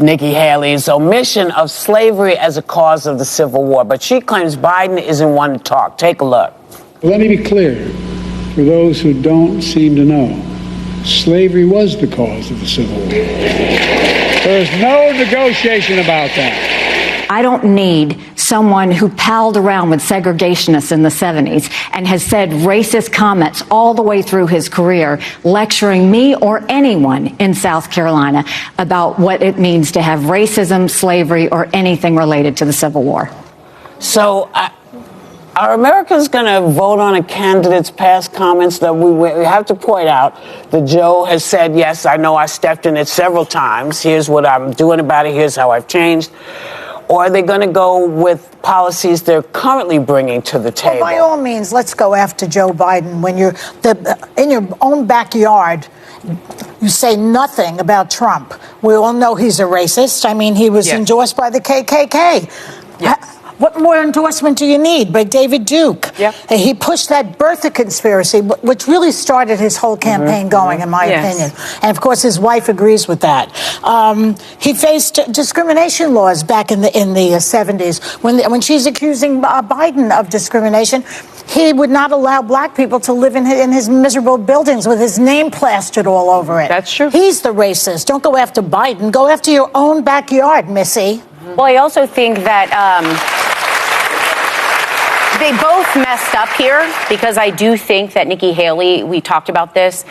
Nikki Haley's omission of slavery as a cause of the Civil War, but she claims Biden isn't one to talk. Take a look. Let me be clear, for those who don't seem to know, slavery was the cause of the Civil War. There's no negotiation about that. I don't need someone who palled around with segregationists in the 70s and has said racist comments all the way through his career, lecturing me or anyone in South Carolina about what it means to have racism, slavery, or anything related to the Civil War. So, are Americans going to vote on a candidate's past comments? That we have to point out that Joe has said, yes, I know I stepped in it several times. Here's what I'm doing about it. Here's how I've changed. Or are they going to go with policies they're currently bringing to the table? Well, by all means, let's go after Joe Biden. When you're in your own backyard, you say nothing about Trump. We all know he's a racist. I mean, he was endorsed by the KKK. Yes. What more endorsement do you need? By David Duke. Yeah. He pushed that birther conspiracy, which really started his whole campaign going, in my opinion. And of course, his wife agrees with that. He faced discrimination laws back in the 70s. When she's accusing Biden of discrimination, he would not allow black people to live in his miserable buildings with his name plastered all over it. That's true. He's the racist. Don't go after Biden. Go after your own backyard, Missy. Well, I also think that they both messed up here, because I do think that Nikki Haley, we talked about this,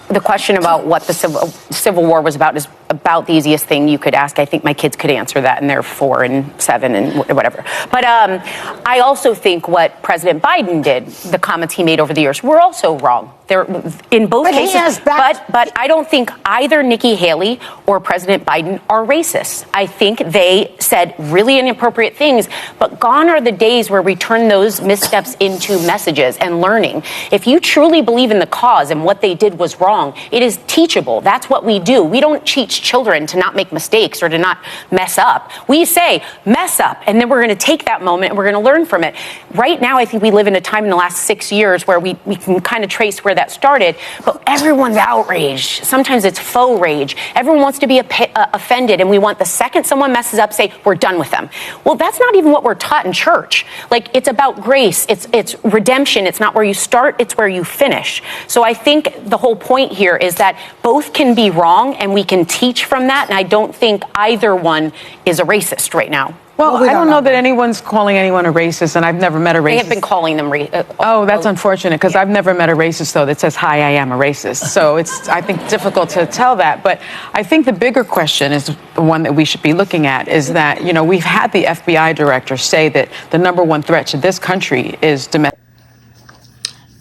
the question about what the Civil War was about is about the easiest thing you could ask. I think my kids could answer that, and they're 4 and 7 and whatever. But I also think what President Biden did, the comments he made over the years, were also wrong. They're in both cases. But I don't think either Nikki Haley or President Biden are racist. I think they said really inappropriate things, but gone are the days where we turn those missteps into messages and learning. If you truly believe in the cause and what they did was wrong, it is teachable. That's what we do. We don't teach children to not make mistakes or to not mess up. We say, mess up, and then we're going to take that moment and we're going to learn from it. Right now, I think we live in a time in the last 6 years where we can kind of trace where that started, but everyone's outraged. Sometimes it's faux rage. Everyone wants to be offended, and we want the second someone messes up, say, we're done with them. Well, that's not even what we're taught in church. Like, it's about grace. It's redemption. It's not where you start, it's where you finish. So I think the whole point here is that both can be wrong, and we can teach from that, and I don't think either one is a racist right now. Well, I don't know that anyone's calling anyone a racist, and I've never met a racist. They have been calling them racist. Oh, that's unfortunate, because I've never met a racist, though, that says, hi, I am a racist. So it's, I think, difficult to tell that. But I think the bigger question is the one that we should be looking at is that, you know, we've had the FBI director say that the #1 threat to this country is domestic.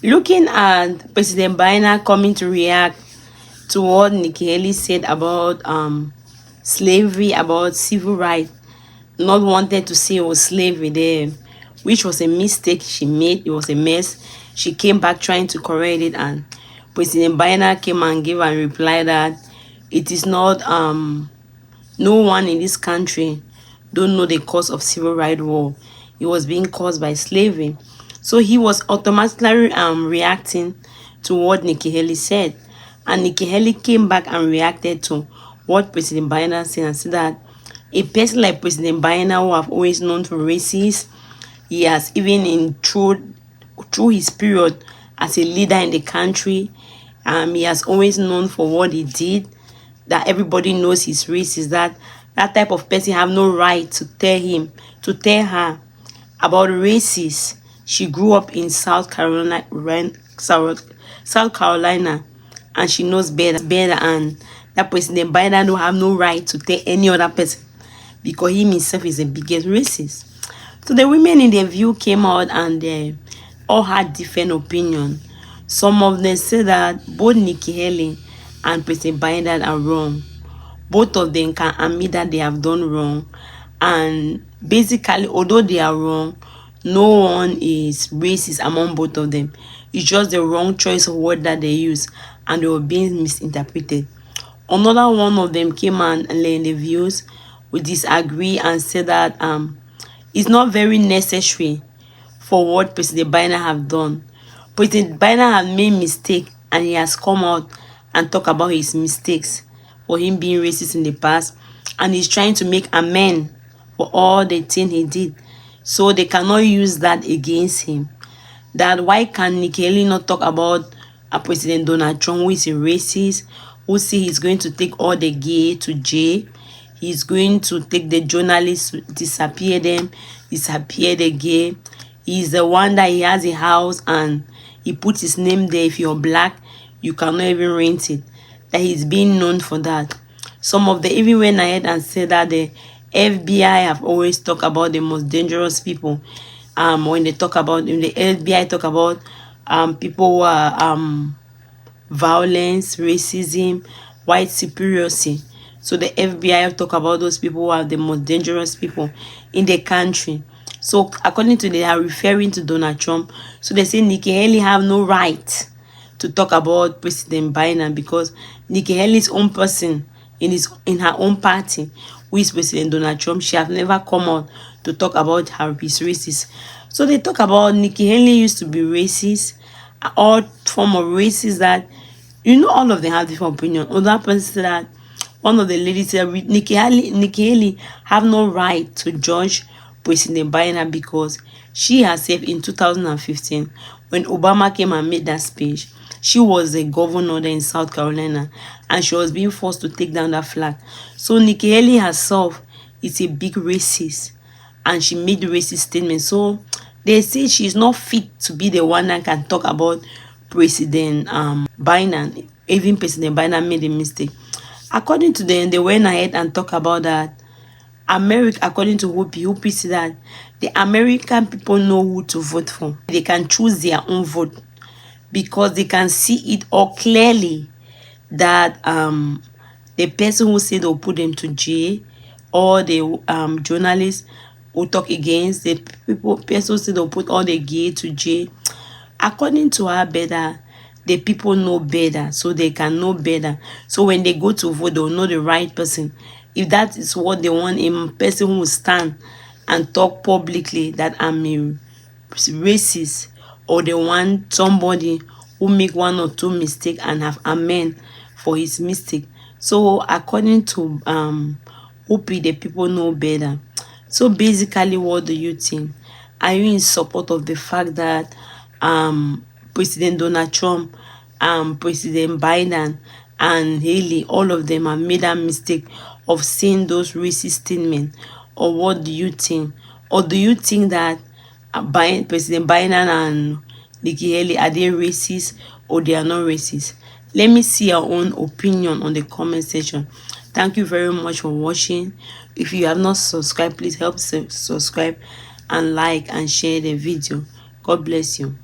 Looking at President Biden coming to react to what Nikki Haley said about slavery, about civil rights, not wanted to say it was slavery there, which was a mistake she made. It was a mess. She came back trying to correct it, and President Biden came and gave a reply that it is not, no one in this country don't know the cause of civil rights war. It was being caused by slavery. So he was automatically reacting to what Nikki Haley said. And Nikki Haley came back and reacted to what President Biden said and said that a person like President Biden, who have always known for racist, he has even through his period as a leader in the country, he has always known for what he did, that everybody knows he's racist, that type of person have no right to tell her about racist. She grew up in South Carolina, and she knows better, and that President Biden don't have no right to tell any other person, because he himself is the biggest racist. So the women in the View came out and they all had different opinions. Some of them said that both Nikki Haley and President Biden are wrong. Both of them can admit that they have done wrong. And basically, although they are wrong, no one is racist among both of them. It's just the wrong choice of word that they use, and they were being misinterpreted. Another one of them came and lay in the views. We disagree and said that it's not very necessary for what President Biden have done. President Biden has made mistake, and he has come out and talk about his mistakes for him being racist in the past, and he's trying to make amends for all the thing he did. So they cannot use that against him. That why can Nikki Haley not talk about President Donald Trump, who is a racist, who say he's going to take all the gay to jail, he's going to take the journalists, disappear them, disappear the gay. He's the one that he has a house and he put his name there. If you're black, you cannot even rent it. That he's being known for that. Some of the even went ahead and said that the FBI have always talked about the most dangerous people. When they talk about, when the FBI talk about people who are violence, racism, white superiority. So the FBI talk about those people who are the most dangerous people in the country. So according to they are referring to Donald Trump. So they say Nikki Haley have no right to talk about President Biden because Nikki Haley's own person in her own party, who is President Donald Trump, she have never come out to talk about how he's racist. So they talk about Nikki Haley used to be racist, all form of racist that, you know, all of them have different opinion. Other person said that one of the ladies said Nikki Haley have no right to judge President Biden because she herself in 2015, when Obama came and made that speech, she was a governor there in South Carolina and she was being forced to take down that flag. So Nikki Haley herself is a big racist and she made the racist statement. So they say she's not fit to be the one that can talk about President Biden. Even President Biden made a mistake. According to them, they went ahead and talked about that America, according to Whoopi said that the American people know who to vote for. They can choose their own vote because they can see it all clearly that the person who said they'll put them to jail or the journalists who talk against the person who said they'll put all the gay to jail. According to her better, the people know better, so they can know better. So when they go to vote, they'll know the right person. If that is what they want, a person who will stand and talk publicly that I'm a racist, or they want somebody who make one or two mistakes and have amend for his mistake. So according to Whoopi, the people know better. So basically, what do you think? Are you in support of the fact that President Donald Trump, President Biden, and Haley, all of them have made that mistake of saying those racist statements? Or what do you think? Or do you think that President Biden and Nikki Haley, are they racist or they are not racist? Let me see your own opinion on the comment section. Thank you very much for watching. If you have not subscribed, please help subscribe and like and share the video. God bless you.